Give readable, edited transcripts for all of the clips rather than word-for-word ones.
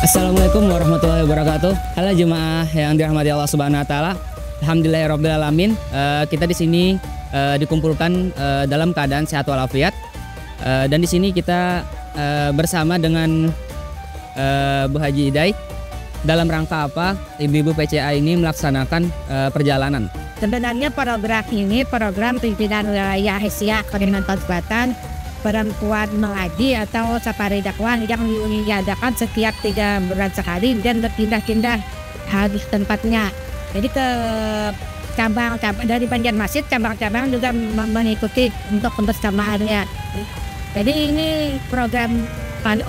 Assalamualaikum warahmatullahi wabarakatuh. Halo jemaah yang dirahmati Allah Subhanahu wa taala. Alhamdulillahirabbil alamin. Kita di sini dikumpulkan dalam keadaan sehat walafiat. Dan di sini kita bersama dengan Bu Haji Idai dalam rangka apa ibu-ibu PCA ini melaksanakan perjalanan. Sebenarnya program ini program pimpinan wilayah Asia Kalimantan Selatan perempuan mengaji atau safari dakwah yang diadakan setiap 3 bulan sekali dan berpindah-pindah habis tempatnya. Jadi ke cabang-cabang dari Banjarmasin, cabang-cabang juga mengikuti untuk kebersamaannya. Jadi ini program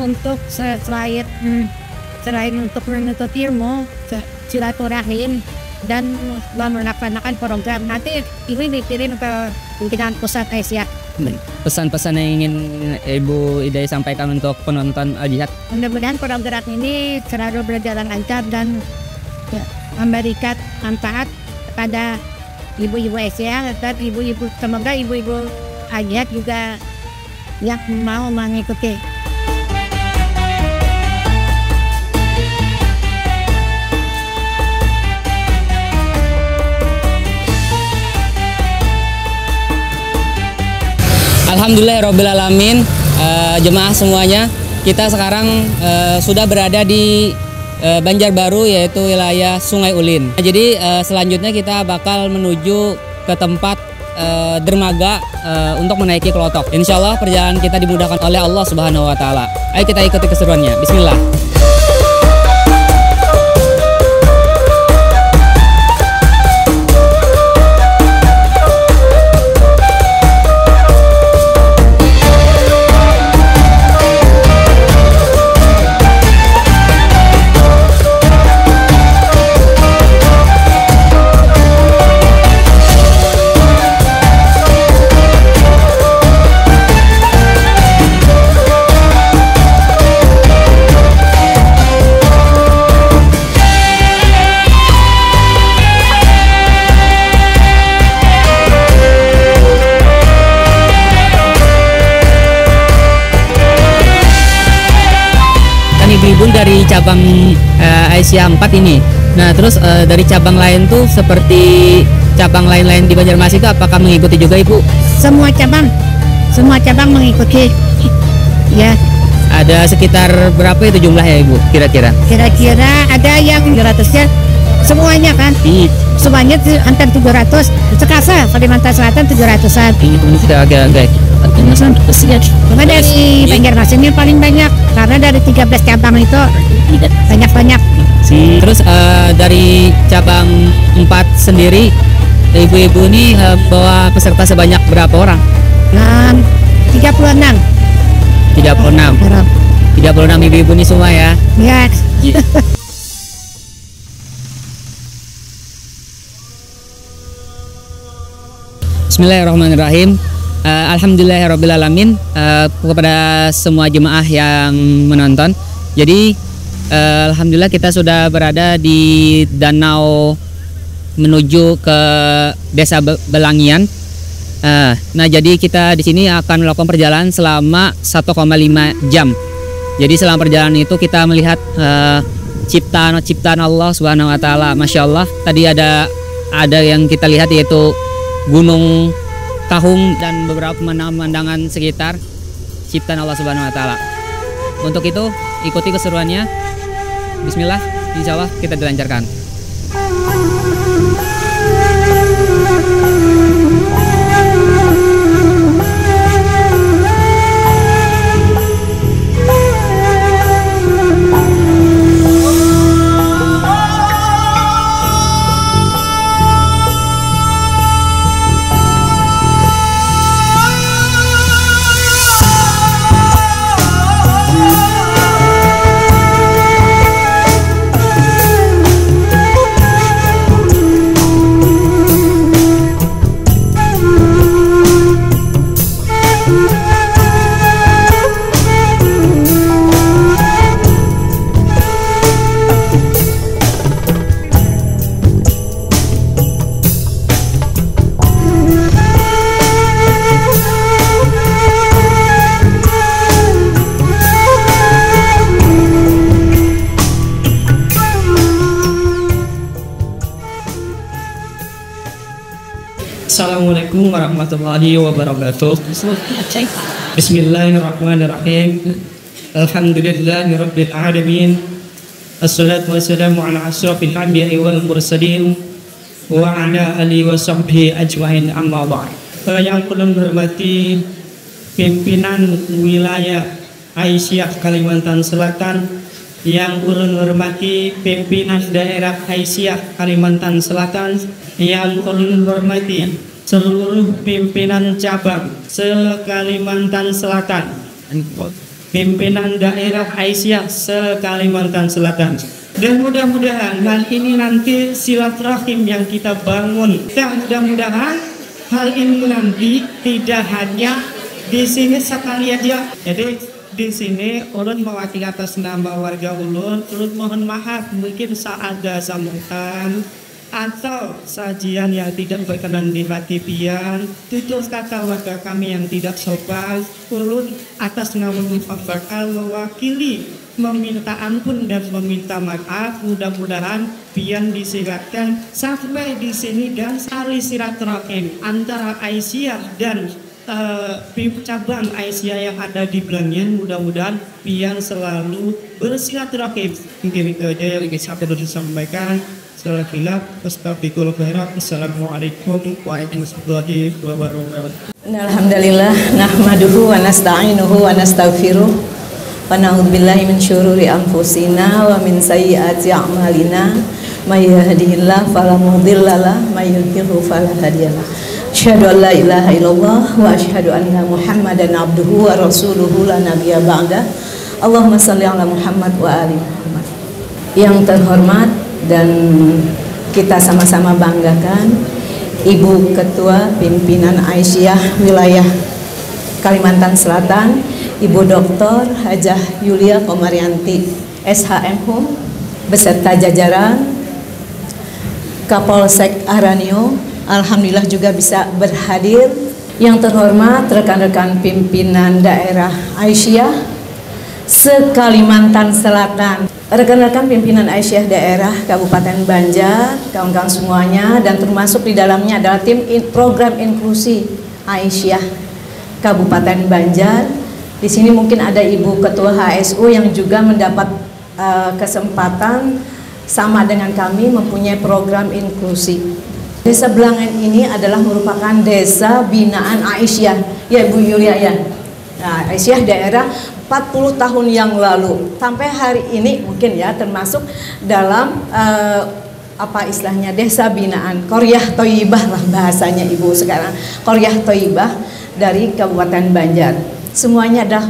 untuk selain untuk menuntut ilmu, silaturahim dan melaksanakan program. Nanti ini dikirim ke pimpinan pusat Asia. Pesan-pesan yang ingin Ibu Idai sampaikan untuk penonton Al-Jihad. Mudah-mudahan program ini selalu berjalan lancar dan memberikan manfaat kepada ibu-ibu Asia dan ibu-ibu, semoga ibu-ibu Al-Jihad juga yang mau mengikuti. Alhamdulillahirabbil alamin. Jemaah semuanya, kita sekarang sudah berada di Banjarbaru, yaitu wilayah Sungai Ulin. Jadi selanjutnya kita bakal menuju ke tempat dermaga untuk menaiki klotok. Insya Allah perjalanan kita dimudahkan oleh Allah Subhanahu wa taala. Ayo kita ikuti keseruannya. Bismillah. Ibu dari cabang Asia 4 ini. Nah, terus dari cabang lain tuh seperti cabang lain-lain di Banjarmasin itu apakah mengikuti juga Ibu? Semua cabang mengikuti. Ya. Ada sekitar berapa itu jumlahnya Ibu kira-kira? Kira-kira ada yang 700-nya semuanya kan? Semuanya hampir 700. Sekasa Kalimantan Selatan 700-an. Ini sudah agak-agak. Cuma dari Banjarmasin yang paling banyak karena dari 13 cabang itu banyak-banyak. Terus dari cabang 4 sendiri, ibu-ibu ini bawa peserta sebanyak berapa orang? 36. 36 ibu-ibu ini semua ya? Ya. Bismillahirrahmanirrahim. Alhamdulillahirabbil alamin. Kepada semua jemaah yang menonton. Jadi alhamdulillah kita sudah berada di danau menuju ke Desa Belangian. Nah, jadi kita di sini akan melakukan perjalanan selama 1,5 jam. Jadi selama perjalanan itu kita melihat ciptaan Allah Subhanahu wa taala. Masya Allah. Tadi ada yang kita lihat yaitu Gunung Kahung dan beberapa pemandangan sekitar ciptaan Allah Subhanahu wa taala. Untuk itu ikuti keseruannya. Bismillah, insya Allah kita dilancarkan. Assalamualaikum warahmatullahi wabarakatuh. Bismillahirrahmanirrahim. Alhamdulillahirabbil alamin. Assalatu wassalamu ala asyrafil anbiya'i wal mursalin wa ala alihi wa sahbihi ajmain, amma ba'd. Yang perlu hormati pimpinan wilayah Aisyah Kalimantan Selatan, yang perlu hormati pimpinan daerah Aisyah Kalimantan Selatan, yang perlu hormati seluruh pimpinan cabang se-Kalimantan Selatan, pimpinan daerah Aisyah se-Kalimantan Selatan. Dan mudah-mudahan hal ini nanti silaturahim yang kita bangun, dan mudah-mudahan hal ini nanti tidak hanya di sini sekali aja. Jadi di sini ulun mewakili atas nama warga ulun mohon maaf mungkin saat ada sambutan atau sajian yang tidak berkenan di hati pian, tutur kata warga kami yang tidak sopan, ulun atas nama bakal mewakili meminta ampun dan meminta maaf. Mudah-mudahan pian disilakan sampai di sini dan tali silaturahim antara Aisyah dan cabang Aisyah yang ada di belakangnya. Mudah-mudahan pian selalu bersilaturahim. Mungkin itu aja yang bisa disampaikan. Assalamualaikum warahmatullahi wabarakatuh. Alhamdulillah nahmaduhu wa nasta'inuhu wa nastaghfiruh wa na'udzubillahi min syururi anfusina wa min sayyiati a'malina may yahdihillahu fala mudhillalah may yudhlil fala hadiyalah. Asyhadu an la ilaha illallah wa asyhadu anna Muhammadan abduhu wa rasuluhu la nabiyya ba'da. Allahumma shalli ala Muhammad wa ali Muhammad. Yang terhormat dan kita sama-sama banggakan Ibu Ketua Pimpinan Aisyah Wilayah Kalimantan Selatan, Ibu Dr. Hajah Yulia Komarianti SHMHum beserta jajaran Kapolsek Aranio, alhamdulillah juga bisa berhadir. Yang terhormat rekan-rekan pimpinan daerah Aisyah se-Kalimantan Selatan, rekan-rekan pimpinan Aisyah daerah Kabupaten Banjar, kawan-kawan semuanya, dan termasuk di dalamnya adalah tim program inklusi Aisyah Kabupaten Banjar. Di sini mungkin ada Ibu Ketua HSU yang juga mendapat kesempatan sama dengan kami mempunyai program inklusi. Desa Belangan ini adalah merupakan desa binaan Aisyah, ya Bu Yulia ya. Nah, Aisyah daerah 40 tahun yang lalu sampai hari ini mungkin ya termasuk dalam apa istilahnya desa binaan Qaryah Thayyibah lah bahasanya Ibu sekarang, Qaryah Thayyibah dari Kabupaten Banjar. Semuanya adalah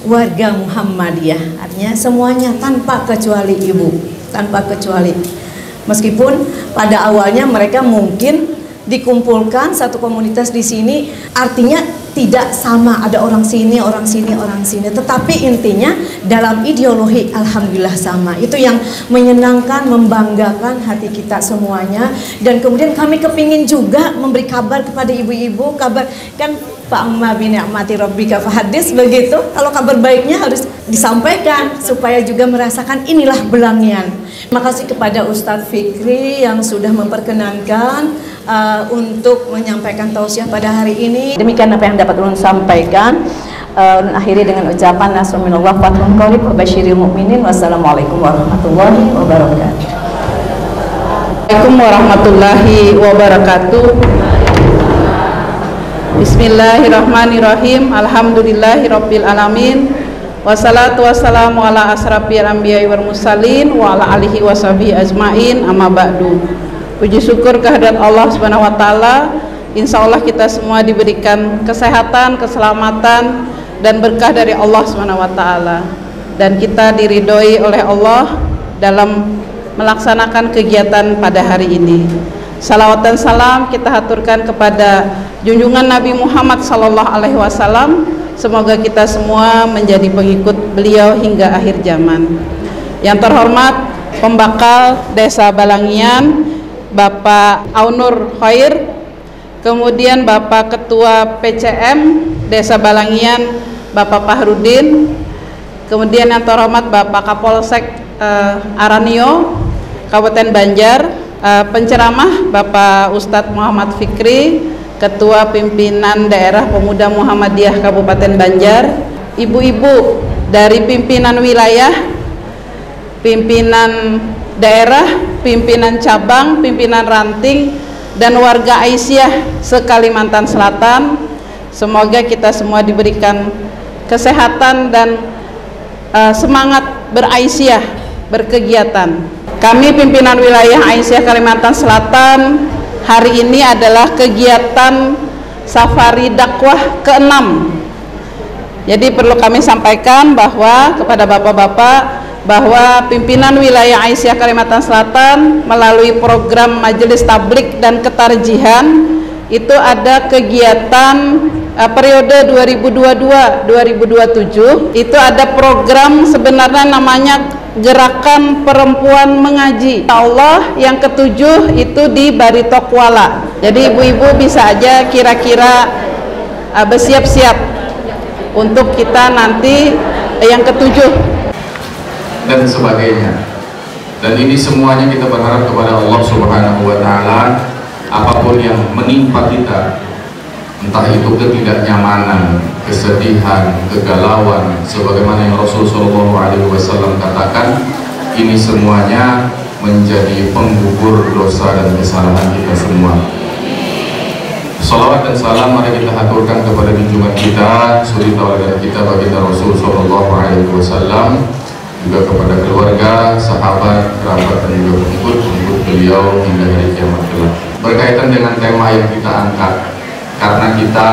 warga Muhammadiyah, artinya semuanya tanpa kecuali Ibu, tanpa kecuali. Meskipun pada awalnya mereka mungkin dikumpulkan satu komunitas di sini, artinya tidak sama, ada orang sini, orang sini, orang sini, tetapi intinya dalam ideologi alhamdulillah sama. Itu yang menyenangkan, membanggakan hati kita semuanya. Dan kemudian kami kepingin juga memberi kabar kepada ibu-ibu, kabar kan Pak Amma bin Ni'mati Rabbika fahadis, begitu. Kalau kabar baiknya harus disampaikan supaya juga merasakan inilah Belangian. Terima kasih kepada Ustadz Fikri yang sudah memperkenankan untuk menyampaikan tausiah pada hari ini. Demikian apa yang dapat ulun sampaikan. Akhiri dengan ucapan nasrun minallah fathun qarib wa basyiril mu'minin. Wassalamualaikum warahmatullahi wabarakatuh. Assalamualaikum warahmatullahi wabarakatuh. Bismillahirrahmanirrahim. Alhamdulillahirabbil alamin. Wassalatu wassalamu ala asrafil anbiya'i wal mursalin wa ala alihi washabihi ajmain, amma ba'du. Puji syukur kehadirat Allah Subhanahu wa taala. Insyaallah kita semua diberikan kesehatan, keselamatan dan berkah dari Allah Subhanahu wa taala, dan kita diridhoi oleh Allah dalam melaksanakan kegiatan pada hari ini. Salawat dan salam kita haturkan kepada junjungan Nabi Muhammad sallallahu alaihi wasallam. Semoga kita semua menjadi pengikut beliau hingga akhir zaman. Yang terhormat Pembakal Desa Balangian Bapak Aunur Khair, kemudian Bapak Ketua PCM Desa Balangian Bapak Fahrudin, kemudian yang terhormat Bapak Kapolsek Aranio Kabupaten Banjar, penceramah Bapak Ustadz Muhammad Fikri, Ketua Pimpinan Daerah Pemuda Muhammadiyah Kabupaten Banjar, ibu-ibu dari pimpinan wilayah, pimpinan daerah, pimpinan cabang, pimpinan ranting, dan warga Aisyah se-Kalimantan Selatan. Semoga kita semua diberikan kesehatan dan semangat beraisyah, berkegiatan. Kami pimpinan wilayah Aisyah Kalimantan Selatan, hari ini adalah kegiatan safari dakwah ke-6. Jadi perlu kami sampaikan bahwa kepada bapak-bapak bahwa pimpinan wilayah Aisyah Kalimantan Selatan melalui program Majelis Tablik dan Ketarjihan itu ada kegiatan periode 2022-2027. Itu ada program sebenarnya namanya Gerakan Perempuan Mengaji. Allah yang ketujuh itu di Barito Kuala. Jadi ibu-ibu bisa aja kira-kira bersiap-siap untuk kita nanti yang ketujuh dan sebagainya. Dan ini semuanya kita berharap kepada Allah Subhanahu wa Ta'ala, apapun yang menimpa kita, entah itu ketidaknyamanan, kesedihan, kegalauan, sebagaimana yang Rasulullah SAW katakan, ini semuanya menjadi penggugur dosa dan kesalahan kita semua. Salawat dan salam mari kita haturkan kepada junjungan kita, suri tauladan kita baginda Rasul sallallahu alaihi wasallam, juga kepada keluarga, sahabat, kerabat, dan juga pengikut beliau hingga hari kiamat kelak. Berkaitan dengan tema yang kita angkat, karena kita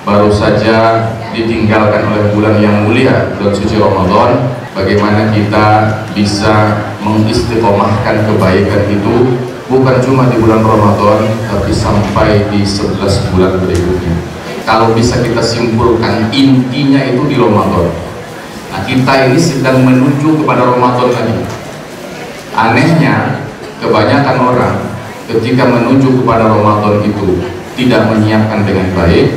baru saja ditinggalkan oleh bulan yang mulia, bulan suci Ramadan, bagaimana kita bisa mengistiqomahkan kebaikan itu bukan cuma di bulan Ramadan, tapi sampai di 11 bulan berikutnya. Kalau bisa kita simpulkan, intinya itu di Ramadan. Nah, kita ini sedang menuju kepada Ramadan lagi. Anehnya, kebanyakan orang ketika menuju kepada Ramadan itu tidak menyiapkan dengan baik.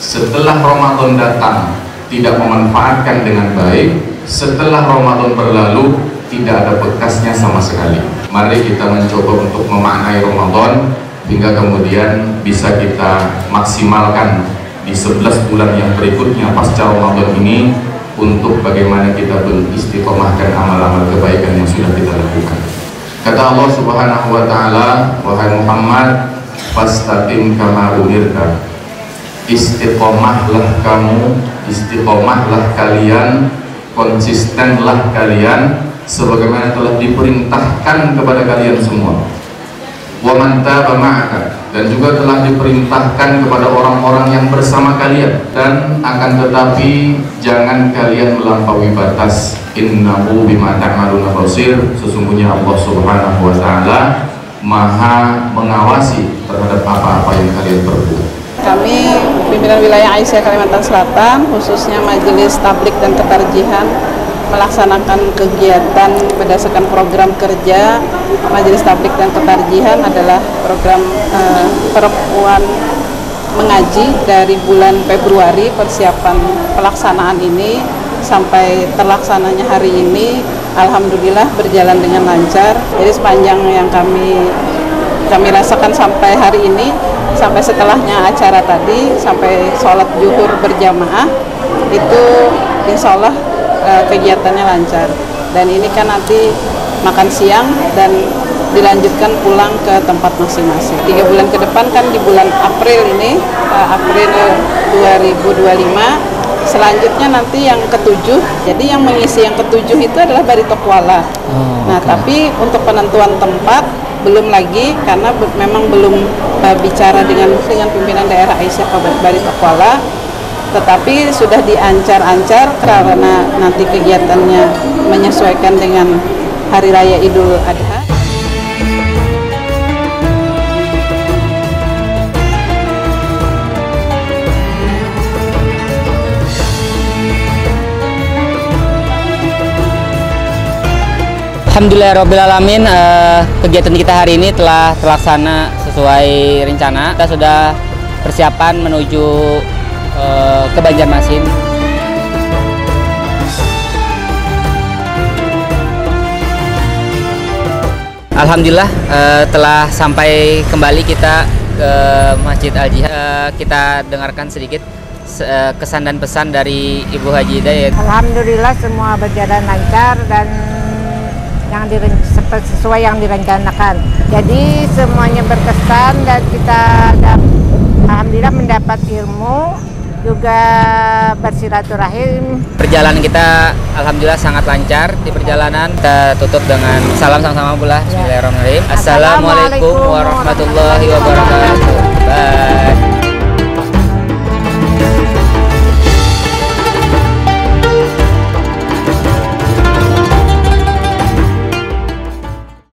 Setelah Ramadan datang, tidak memanfaatkan dengan baik. Setelah Ramadan berlalu, tidak ada bekasnya sama sekali. Mari kita mencoba untuk memaknai Ramadan hingga kemudian bisa kita maksimalkan di 11 bulan yang berikutnya pasca Ramadan ini, untuk bagaimana kita beristiqomahkan amal-amal kebaikan yang sudah kita lakukan. Kata Allah Subhanahu wa Ta'ala, wahai Muhammad, fastaqim kama umirta, istiqomahlah kamu, istiqomahlah kalian, konsistenlah kalian sebagaimana telah diperintahkan kepada kalian semua. Wa man taba ma'aka, dan juga telah diperintahkan kepada orang-orang yang bersama kalian, dan akan tetapi jangan kalian melampaui batas. Innahu bima ta'maluna basir, sesungguhnya Allah Subhanahu wa Ta'ala Maha mengawasi terhadap apa-apa yang kalian perbuat. Kami pimpinan wilayah Aisyah Kalimantan Selatan, khususnya Majelis Tablik dan Ketarjihan, melaksanakan kegiatan berdasarkan program kerja Majelis Tablik dan Ketarjihan adalah program Perempuan Mengaji dari bulan Februari. Persiapan pelaksanaan ini sampai terlaksananya hari ini alhamdulillah berjalan dengan lancar. Jadi sepanjang yang kami rasakan sampai hari ini, sampai setelahnya acara tadi, sampai sholat zuhur berjamaah, itu insya Allah kegiatannya lancar. Dan ini kan nanti makan siang dan dilanjutkan pulang ke tempat masing-masing. 3 bulan ke depan kan di bulan April ini, April 2025, selanjutnya nanti yang ke-7. Jadi yang mengisi yang ke-7 itu adalah Barito Kuala. Nah, tapi untuk penentuan tempat belum lagi, karena memang belum bicara dengan pimpinan daerah Aisyah Barito Kuala, tetapi sudah diancar-ancar karena nanti kegiatannya menyesuaikan dengan Hari Raya Idul Adha. Alhamdulillahirrabbilalamin, kegiatan kita hari ini telah terlaksana sesuai rencana. Kita sudah persiapan menuju ke Banjarmasin. Alhamdulillah telah sampai kembali kita ke Masjid Al-Jihad. Kita dengarkan sedikit kesan dan pesan dari Ibu Haji Hidayat. Alhamdulillah semua berjalan lancar dan yang sesuai yang direncanakan. Jadi semuanya berkesan dan kita alhamdulillah mendapat ilmu, juga bersilaturahim. Perjalanan kita alhamdulillah sangat lancar di perjalanan. Kita tutup dengan salam sama-sama pula. Bismillahirrahmanirrahim. Assalamualaikum warahmatullahi wabarakatuh. Bye.